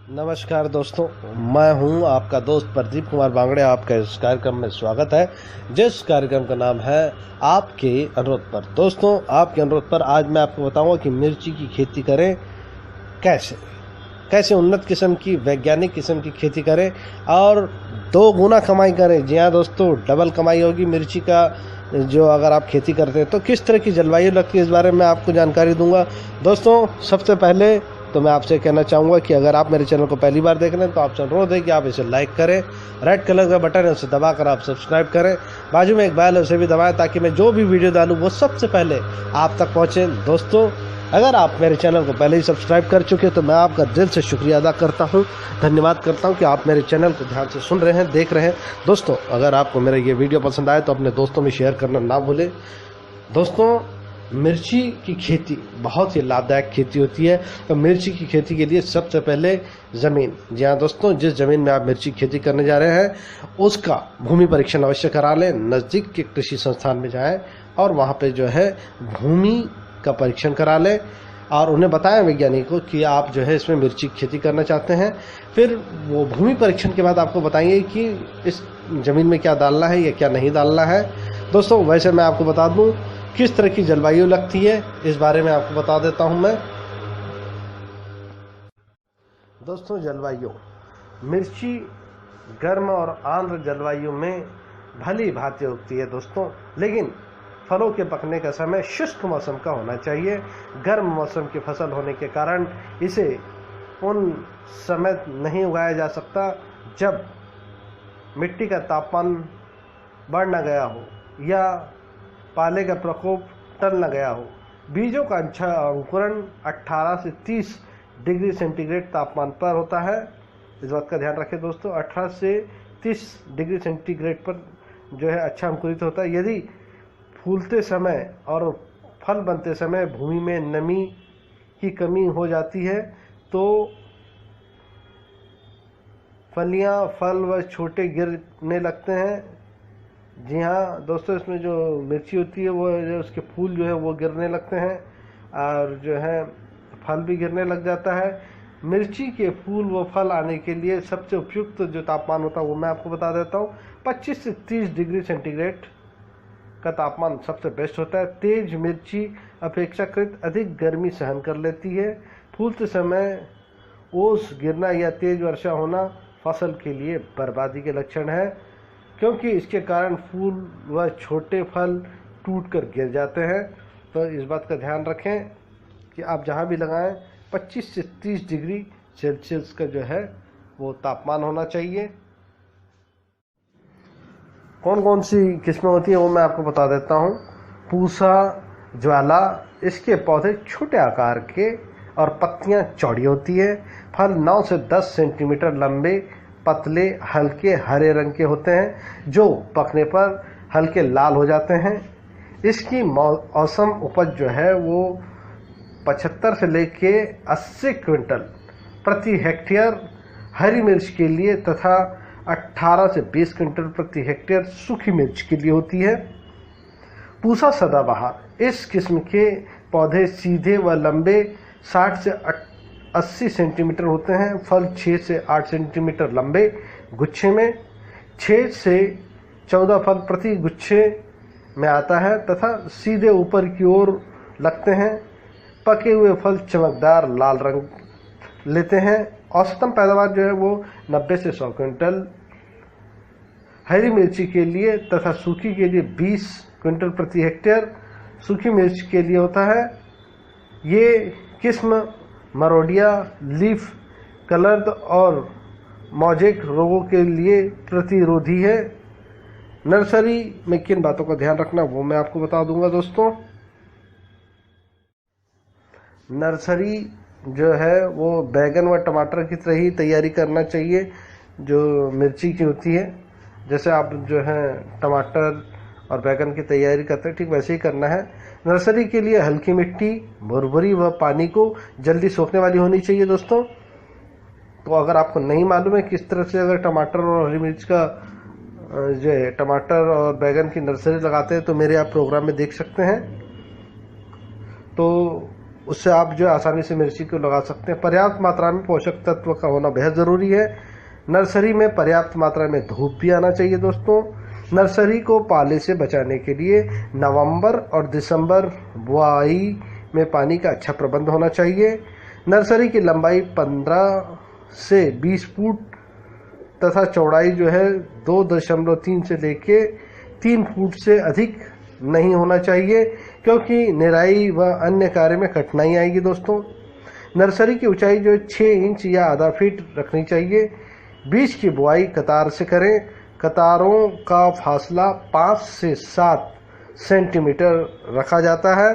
नमस्कार दोस्तों, मैं हूं आपका दोस्त प्रदीप कुमार बांगड़े। आपका इस कार्यक्रम में स्वागत है, जिस कार्यक्रम का नाम है आपके अनुरोध पर। दोस्तों, आपके अनुरोध पर आज मैं आपको बताऊंगा कि मिर्ची की खेती करें कैसे उन्नत किस्म की, वैज्ञानिक किस्म की खेती करें और 2 गुना कमाई करें। जी हाँ दोस्तों, डबल कमाई होगी मिर्ची का। जो अगर आप खेती करते हैं तो किस तरह की जलवायु लगती है, इस बारे में आपको जानकारी दूंगा। दोस्तों, सबसे पहले तो मैं आपसे कहना चाहूँगा कि अगर आप मेरे चैनल को पहली बार देख रहे हैं तो आपसे अनुरोध है कि आप इसे लाइक करें, रेड कलर का बटन है उसे दबाकर आप सब्सक्राइब करें, बाजू में एक बेल है उसे भी दबाएं ताकि मैं जो भी वीडियो डालूँ वो सबसे पहले आप तक पहुँचे। दोस्तों, अगर आप मेरे चैनल को पहले ही सब्सक्राइब कर चुके हैं तो मैं आपका दिल से शुक्रिया अदा करता हूं, धन्यवाद करता हूं कि आप मेरे चैनल को ध्यान से सुन रहे हैं, देख रहे हैं। दोस्तों, अगर आपको मेरा ये वीडियो पसंद आए तो अपने दोस्तों में शेयर करना ना भूलें। दोस्तों, मिर्ची की खेती बहुत ही लाभदायक खेती होती है। तो मिर्ची की खेती के लिए सबसे पहले ज़मीन, जी हाँ दोस्तों, जिस ज़मीन में आप मिर्ची की खेती करने जा रहे हैं उसका भूमि परीक्षण अवश्य करा लें। नज़दीक के कृषि संस्थान में जाएं और वहाँ पे जो है भूमि का परीक्षण करा लें और उन्हें बताएं वैज्ञानिकों कि आप जो है इसमें मिर्ची की खेती करना चाहते हैं। फिर वो भूमि परीक्षण के बाद आपको बताइए कि इस ज़मीन में क्या डालना है या क्या नहीं डालना है। दोस्तों, वैसे मैं आपको बता दूं किस तरह की जलवायु लगती है, इस बारे में आपको बता देता हूं मैं। दोस्तों, जलवायु मिर्ची गर्म और आर्द्र जलवायु में भली भांति उगती है दोस्तों, लेकिन फलों के पकने का समय शुष्क मौसम का होना चाहिए। गर्म मौसम की फसल होने के कारण इसे उन समय नहीं उगाया जा सकता जब मिट्टी का तापमान बढ़ न गया हो या पाले का प्रकोप टल न गया हो। बीजों का अच्छा अंकुरण 18 से 30 डिग्री सेंटीग्रेड तापमान पर होता है। इस बात का ध्यान रखें दोस्तों, 18 से 30 डिग्री सेंटीग्रेड पर जो है अच्छा अंकुरित होता है। यदि फूलते समय और फल बनते समय भूमि में नमी की कमी हो जाती है तो फलियां, फल व छोटे गिरने लगते हैं। जी हाँ दोस्तों, इसमें जो मिर्ची होती है वो उसके फूल जो है वो गिरने लगते हैं और जो है फल भी गिरने लग जाता है। मिर्ची के फूल व फल आने के लिए सबसे उपयुक्त जो तापमान होता है वो मैं आपको बता देता हूँ। 25 से 30 डिग्री सेंटीग्रेड का तापमान सबसे बेस्ट होता है। तेज मिर्ची अपेक्षाकृत अधिक गर्मी सहन कर लेती है। फूलते समय ओस गिरना या तेज वर्षा होना फसल के लिए बर्बादी के लक्षण है, क्योंकि इसके कारण फूल व छोटे फल टूटकर गिर जाते हैं। तो इस बात का ध्यान रखें कि आप जहां भी लगाएं 25 से 30 डिग्री सेल्सियस का जो है वो तापमान होना चाहिए। कौन कौन सी किस्में होती है वो मैं आपको बता देता हूँ। पूसा, ज्वाला, इसके पौधे छोटे आकार के और पत्तियां चौड़ी होती है। फल 9 से 10 सेंटीमीटर लंबे, पतले, हल्के हरे रंग के होते हैं जो पकने पर हल्के लाल हो जाते हैं। इसकी औसम उपज जो है वो 75 से लेके 80 क्विंटल प्रति हेक्टेयर हरी मिर्च के लिए तथा 18 से 20 क्विंटल प्रति हेक्टेयर सूखी मिर्च के लिए होती है। पूसा सदाबहार, इस किस्म के पौधे सीधे व लंबे 60 से 80 सेंटीमीटर होते हैं। फल 6 से 8 सेंटीमीटर लंबे गुच्छे में, 6 से 14 फल प्रति गुच्छे में आता है तथा सीधे ऊपर की ओर लगते हैं। पके हुए फल चमकदार लाल रंग लेते हैं। औसतन पैदावार जो है वो 90 से 100 क्विंटल हरी मिर्ची के लिए तथा सूखी के लिए 20 क्विंटल प्रति हेक्टेयर सूखी मिर्च के लिए होता है। ये किस्म मरोडिया, लीफ कलर्ड और मौजेक रोगों के लिए प्रतिरोधी है। नर्सरी में किन बातों का ध्यान रखना वो मैं आपको बता दूंगा दोस्तों। नर्सरी जो है वो बैगन व टमाटर की तरह ही तैयारी करना चाहिए जो मिर्ची की होती है। जैसे आप जो है टमाटर और बैगन की तैयारी करते हैं ठीक वैसे ही करना है। नर्सरी के लिए हल्की मिट्टी, भुरभुरी व पानी को जल्दी सोखने वाली होनी चाहिए दोस्तों। तो अगर आपको नहीं मालूम है किस तरह से अगर टमाटर और हरी मिर्च का जो है टमाटर और बैगन की नर्सरी लगाते हैं तो मेरे आप प्रोग्राम में देख सकते हैं। तो उससे आप जो है आसानी से मिर्ची को लगा सकते हैं। पर्याप्त मात्रा में पोषक तत्व का होना बेहद ज़रूरी है। नर्सरी में पर्याप्त मात्रा में धूप भी आना चाहिए दोस्तों। नर्सरी को पाले से बचाने के लिए नवंबर और दिसंबर बुआई में पानी का अच्छा प्रबंध होना चाहिए। नर्सरी की लंबाई 15 से 20 फुट तथा चौड़ाई जो है 2.3 से लेके 3 फुट से अधिक नहीं होना चाहिए, क्योंकि निराई व अन्य कार्य में कठिनाई आएगी दोस्तों। नर्सरी की ऊंचाई जो 6 इंच या आधा फीट रखनी चाहिए। बीज की बुआई कतार से करें। कतारों का फासला 5 से 7 सेंटीमीटर रखा जाता है।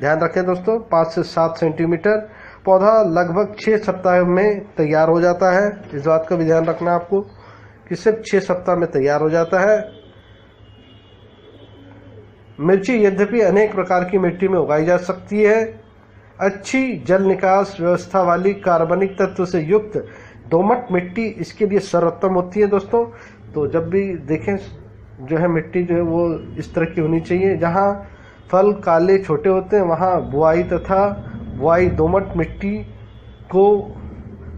ध्यान रखें दोस्तों, 5 से 7 सेंटीमीटर। पौधा लगभग 6 सप्ताह में तैयार हो जाता है। इस बात का भी ध्यान रखना है आपको कि सिर्फ 6 सप्ताह में तैयार हो जाता है। मिर्ची यद्यपि अनेक प्रकार की मिट्टी में उगाई जा सकती है। अच्छी जल निकास व्यवस्था वाली कार्बनिक तत्व से युक्त दोमट मिट्टी इसके लिए सर्वोत्तम होती है दोस्तों। तो जब भी देखें जो है मिट्टी जो है वो इस तरह की होनी चाहिए। जहाँ फल काले छोटे होते हैं वहाँ बुआई दोमट मिट्टी को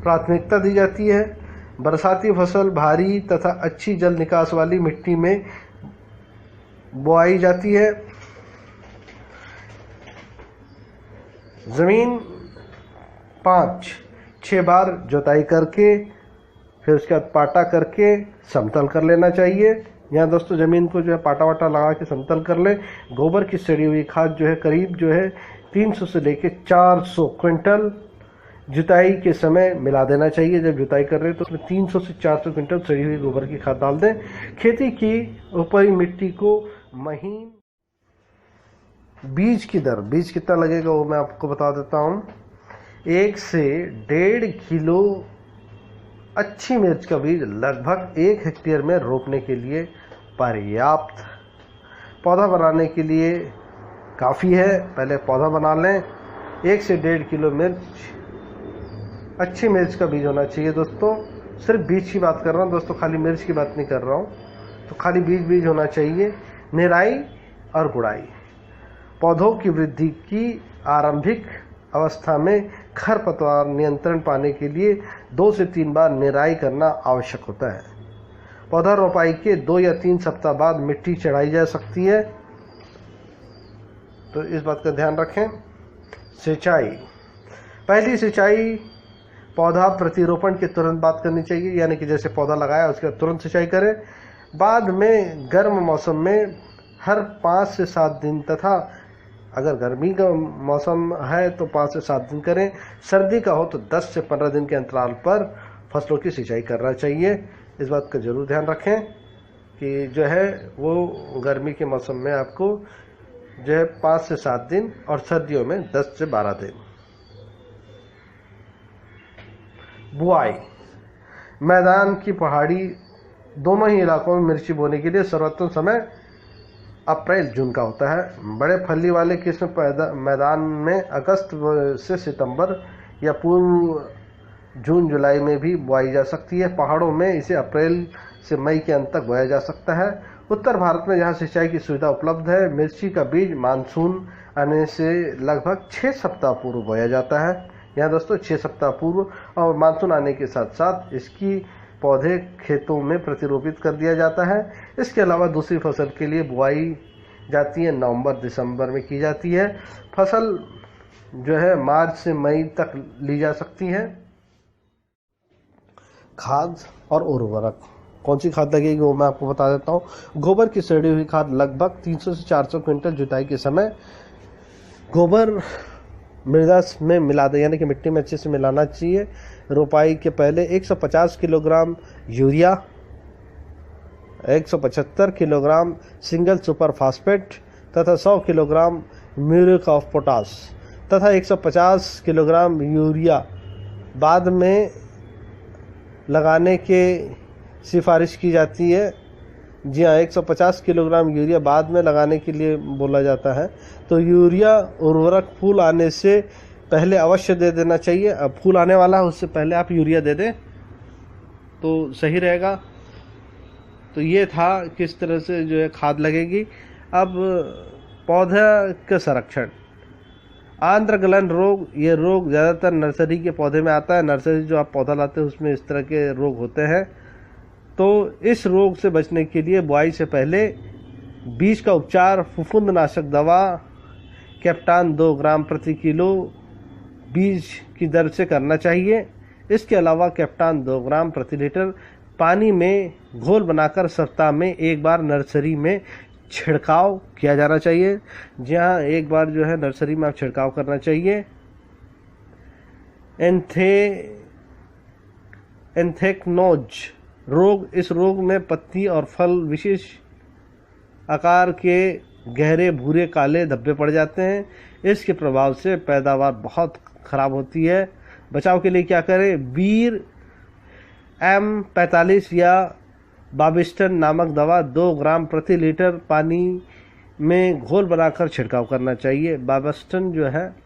प्राथमिकता दी जाती है। बरसाती फसल भारी तथा अच्छी जल निकास वाली मिट्टी में बुआई जाती है। जमीन 5-6 बार जुताई करके फिर उसके बाद पाटा करके समतल कर लेना चाहिए। यहाँ दोस्तों ज़मीन को जो है पाटा वाटा लगा के समतल कर लें। गोबर की सड़ी हुई खाद जो है करीब जो है 300 से लेके 400 क्विंटल जुताई के समय मिला देना चाहिए। जब जुताई कर रहे हैं तो उसमें 300 से 400 क्विंटल सड़ी हुई गोबर की खाद डाल दें। खेती की ऊपरी मिट्टी को महीन। बीज की दर, बीज कितना लगेगा वो मैं आपको बता देता हूँ। 1 से 1.5 किलो अच्छी मिर्च का बीज लगभग 1 हेक्टेयर में रोपने के लिए पर्याप्त, पौधा बनाने के लिए काफ़ी है। पहले पौधा बना लें। 1 से 1.5 किलो मिर्च अच्छी मिर्च का बीज होना चाहिए दोस्तों। सिर्फ बीज की बात कर रहा हूँ दोस्तों, खाली मिर्च की बात नहीं कर रहा हूँ। तो खाली बीज होना चाहिए। निराई और गुड़ाई, पौधों की वृद्धि की आरंभिक अवस्था में खरपतवार नियंत्रण पाने के लिए 2 से 3 बार निराई करना आवश्यक होता है। पौधा रोपाई के 2 या 3 सप्ताह बाद मिट्टी चढ़ाई जा सकती है, तो इस बात का ध्यान रखें। सिंचाई, पहली सिंचाई पौधा प्रतिरोपण के तुरंत बाद करनी चाहिए, यानी कि जैसे पौधा लगाया उसके बाद तुरंत सिंचाई करें। बाद में गर्म मौसम में हर 5 से 7 दिन तथा अगर गर्मी का मौसम है तो 5 से 7 दिन करें। सर्दी का हो तो 10 से 15 दिन के अंतराल पर फसलों की सिंचाई करना चाहिए। इस बात का जरूर ध्यान रखें कि जो है वो गर्मी के मौसम में आपको जो है 5 से 7 दिन और सर्दियों में 10 से 12 दिन। बुआई, मैदान की पहाड़ी दोनों ही इलाकों में मिर्ची बोने के लिए सर्वोत्तम समय अप्रैल जून का होता है। बड़े फली वाले किस्म मैदान में अगस्त से सितंबर या पूर्व जून जुलाई में भी बोई जा सकती है। पहाड़ों में इसे अप्रैल से मई के अंत तक बोया जा सकता है। उत्तर भारत में जहां सिंचाई की सुविधा उपलब्ध है, मिर्ची का बीज मानसून आने से लगभग 6 सप्ताह पूर्व बोया जाता है। यहाँ दोस्तों 6 सप्ताह पूर्व, और मानसून आने के साथ साथ इसकी पौधे खेतों में प्रतिरोपित कर दिया जाता है। इसके अलावा दूसरी फसल के लिए बुआई जाती है, नवंबर दिसंबर में की जाती है। फसल जो है मार्च से मई तक ली जा सकती है। खाद और उर्वरक, कौन सी खाद लगेगी वो मैं आपको बता देता हूँ। गोबर की सड़ी हुई खाद लगभग 300 से 400 क्विंटल जुताई के समय गोबर मृदा में मिला दे, यानी कि मिट्टी में अच्छे से मिलाना चाहिए। रोपाई के पहले 150 kilogram urea, 175 kilogram single super phosphate तथा 100 किलोग्राम म्यूरेट ऑफ पोटाश तथा 150 किलोग्राम यूरिया बाद में लगाने के सिफारिश की जाती है। जी हाँ, 150 किलोग्राम यूरिया बाद में लगाने के लिए बोला जाता है। तो यूरिया उर्वरक फूल आने से पहले अवश्य दे देना चाहिए। अब फूल आने वाला है उससे पहले आप यूरिया दे दें तो सही रहेगा। तो ये था किस तरह से जो है खाद लगेगी। अब पौधा का संरक्षण, आंध्रगलन रोग, ये रोग ज़्यादातर नर्सरी के पौधे में आता है। नर्सरी जो आप पौधा लाते हैं उसमें इस तरह के रोग होते हैं। तो इस रोग से बचने के लिए बुआई से पहले बीज का उपचार फफूंदनाशक दवा कैप्टान 2 ग्राम प्रति किलो बीज की दर से करना चाहिए। इसके अलावा कैप्टान 2 ग्राम प्रति लीटर पानी में घोल बनाकर सप्ताह में एक बार नर्सरी में छिड़काव किया जाना चाहिए। जहाँ एक बार जो है नर्सरी में आप छिड़काव करना चाहिए। एंथ्रेक्नोज रोग, इस रोग में पत्ती और फल विशेष आकार के गहरे भूरे काले धब्बे पड़ जाते हैं। इसके प्रभाव से पैदावार बहुत खराब होती है। बचाव के लिए क्या करें? वीर M45 या बाबिस्टन नामक दवा 2 ग्राम प्रति लीटर पानी में घोल बनाकर छिड़काव करना चाहिए। बाबिस्टन जो है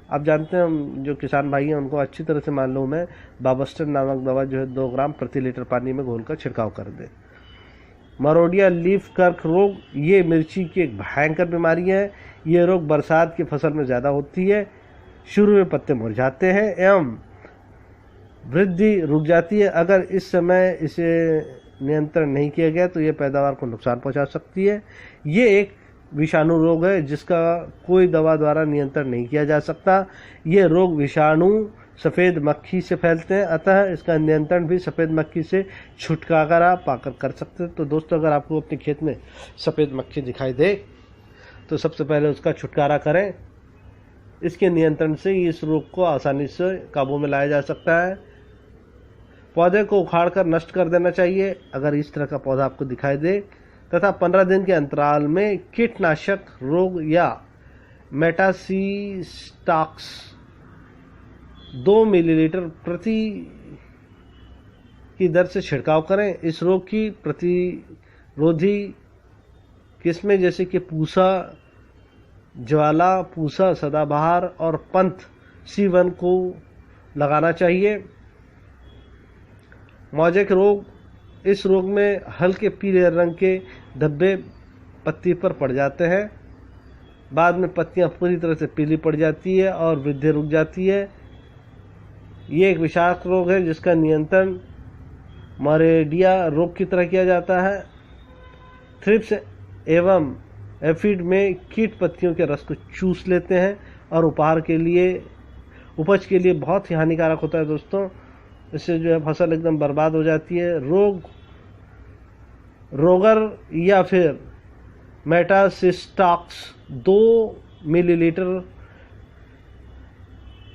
आप जानते हैं, जो किसान भाई हैं उनको अच्छी तरह से मालूम है, बाबिस्टन नामक दवा जो है 2 ग्राम प्रति लीटर पानी में घोल कर छिड़काव कर दे। मरोडिया लीफ कर्क रोग, ये मिर्ची की एक भयंकर बीमारी है। ये रोग बरसात की फसल में ज़्यादा होती है। शुरू में पत्ते मुरझाते हैं एवं वृद्धि रुक जाती है। अगर इस समय इसे नियंत्रण नहीं किया गया तो ये पैदावार को नुकसान पहुंचा सकती है। ये एक विषाणु रोग है जिसका कोई दवा द्वारा नियंत्रण नहीं किया जा सकता। ये रोग विषाणु सफ़ेद मक्खी से फैलते हैं, अतः इसका नियंत्रण भी सफ़ेद मक्खी से छुटकारा पाकर कर सकते हैं। तो दोस्तों, अगर आपको अपने खेत में सफ़ेद मक्खी दिखाई दे तो सबसे पहले उसका छुटकारा करें। इसके नियंत्रण से इस रोग को आसानी से काबू में लाया जा सकता है। पौधे को उखाड़कर नष्ट कर देना चाहिए अगर इस तरह का पौधा आपको दिखाई दे, तथा 15 दिन के अंतराल में कीटनाशक रोग या मेटासिस्टाक्स 2 मिलीलीटर प्रति की दर से छिड़काव करें। इस रोग की प्रतिरोधी किस्में जैसे कि पूसा ज्वाला, पूसा सदाबहार और पंथ C1 को लगाना चाहिए। मौजेक रोग, इस रोग में हल्के पीले रंग के धब्बे पत्ती पर पड़ जाते हैं। बाद में पत्तियां पूरी तरह से पीली पड़ जाती है और वृद्धि रुक जाती है। ये एक विषाक्त रोग है जिसका नियंत्रण मरेडिया रोग की तरह किया जाता है। थ्रिप्स एवं एफिड में कीट पत्तियों के रस को चूस लेते हैं और उपज के लिए बहुत ही हानिकारक होता है दोस्तों। इससे जो है फसल एकदम बर्बाद हो जाती है। रोगर या फिर मेटासिस्टाक्स 2 मिलीलीटर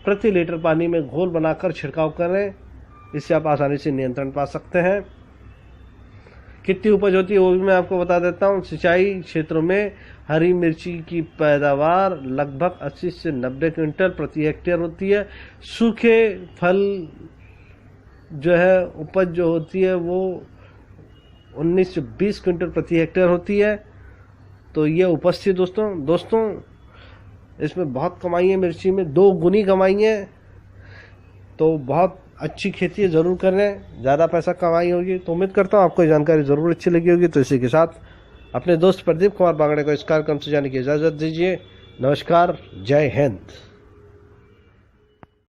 प्रति लीटर पानी में घोल बनाकर छिड़काव करें। इससे आप आसानी से नियंत्रण पा सकते हैं। कितनी उपज होती है वो भी मैं आपको बता देता हूँ। सिंचाई क्षेत्रों में हरी मिर्ची की पैदावार लगभग 80 से 90 क्विंटल प्रति हेक्टेयर होती है। सूखे फल जो है उपज जो होती है वो 19 से 20 क्विंटल प्रति हेक्टेयर होती है। तो ये उपज थी दोस्तों इसमें बहुत कमाई है, मिर्ची में 2 गुनी कमाई है। तो बहुत अच्छी खेती है, ज़रूर करें, ज़्यादा पैसा कमाई होगी। तो उम्मीद करता हूँ आपको ये जानकारी ज़रूर अच्छी लगी होगी। तो इसी के साथ अपने दोस्त प्रदीप कुमार बागड़े को इस कार्यक्रम से जाने की इजाज़त दीजिए। नमस्कार, जय हिंद।